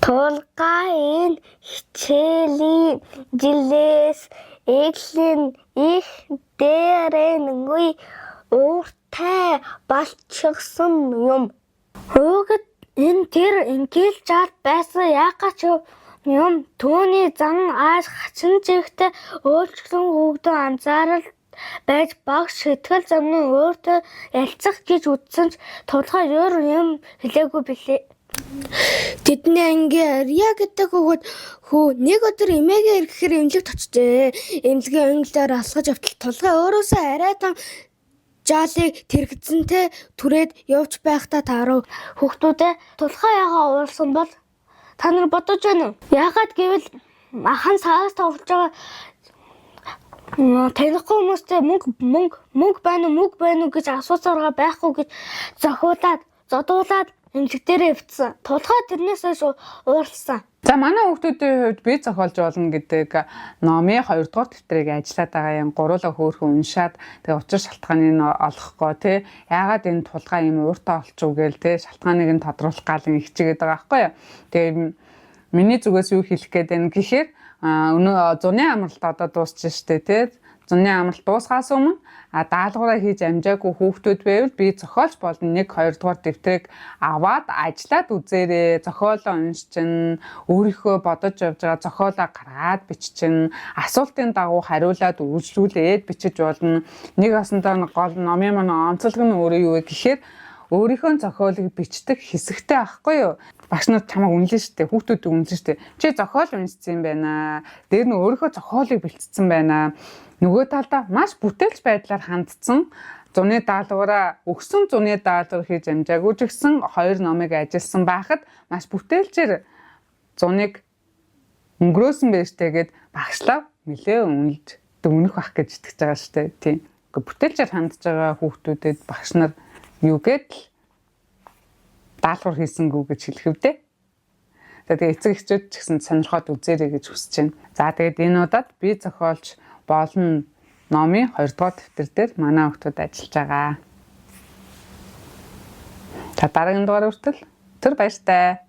Тулгаан хичээлийн жилээс эхлэн их дээрэнгүй ууртай болчихсон юм. Хүүхэд энэ тэр ингээл жаад байсан яагаад ч юм түүний зан ааш хачин жигтэй өөрчлөн хүүхдөө анзаарал байж багш сэтгэл замны өөртөө ялцах гэж үзсэн ч тулгаа өөр юм хэлээгүй билээ. Тэдний ангийн Арья гэдэг хүү нэг өдөр эмээгээ ирэхээр эмнэлэгт очжээ. Эмнэлгийн ангилаар алхаж явтал тулгай өөрөөсөө арайдан жаалыг тэрэгцэнтэй түрээд явж байхдаа таарав. Хүүхдүүдээ тулгаа ягаа уурсан бол та нар бодож байна уу? Яагаад гэвэл махан саас тоглож байгаа танихгүй хүмүүстэй мөнгө байна уу гэж асуусараа байхгүй гэж зодуулаад эмнэлэг дээрээ явцсан. Тулгаа тэрнээс хойш уурсан. За манай хүүхдүүдийн хувьд бие зохиолж болно гэдэг номын 2 дугаар дэвтрийг ажиллаад байгаа юм. Гуруула хөөрхөн уншаад тэгээ учир шалтгааныг олохгүй тий. Яагаад энэ тулгаа юм ууртаа олчих вэ гээл тий. Шалтгааныг нь тодруулах гал хичээгээд байгаа байхгүй юу. Тэгээ миний зүгээс юу хэлэх гээд байна гэхээр өнөө зуны амралт одоо дуусчих штэ тий. Зуны амралт дуусгаас өмнө даалгавраа хийж амжаагүй хүүхдүүд байвал би зохиолч болно 1-2 дугаар дэвтрийг аваад ажиллаад үзээрэй. Зохиолоо уншчин, өөрийнхөө бодож явж байгаа зохиолоо гаргаад биччин, асуултын дагуу хариулаад үргэлжлүүлээд бичиж болно. Нэг асуунтаа гол номын манай онцлог нь өөрөө юу вэ гэхээр өөрийнхөө зохиолыг бичдэг хэсэгтэй байхгүй юу? Багш нар чамайг үнэлнэ шүү дээ. Хүүхдүүд үнэлнэ шүү дээ. Чи зохиол уншсан юм байна. Дээр нь өөрийнхөө зохиолыг бэлтцсэн байна. Нөгөө талдаа маш бүтээлч байдлаар хандсан зуны даалгавраа өгсөн зуны даалгавар хийж амжаагүй ч гэсэн 2 номыг ажилласан байхад маш бүтээлчээр зуныг өнгөрөөсөн байж тэгээд багшлаа нэлээ үнэлж дүгнэх бах гэж итгэж байгаа шүү дээ. Тийм. Бүтээлчээр хандж байгаа хүүхдүүдэд багш нар юу гэдэл даалгавар хийсэнгүү гэж хэлэх вдэ. Тэгээд эцэг эхчүүд ч гэсэн сонирхоод үзээрэй гэж хүсэж байна. За тэгээд энэ удаад би зохиолч болно номын 2 дугаар дэвтэр дээр манай хүүхдүүд ажиллаж байгаа. Та дараагийн дугаар хүртэл түр баяртай.